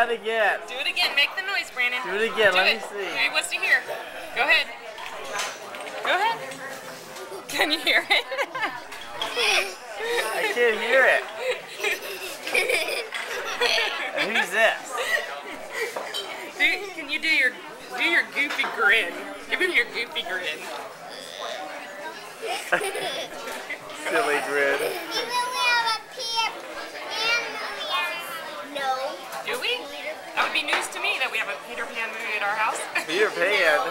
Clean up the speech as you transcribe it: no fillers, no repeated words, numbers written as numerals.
Do it again. Do it again. Make the noise, Brandon. Do it again. Let me see. He wants to hear. Go ahead. Go ahead. Can you hear it? I can't hear it. Who's this? Can you do your goofy grin? Give him your goofy grin. Silly grin. Do we? That would be news to me that we have a Peter Pan movie at our house. Peter Pan?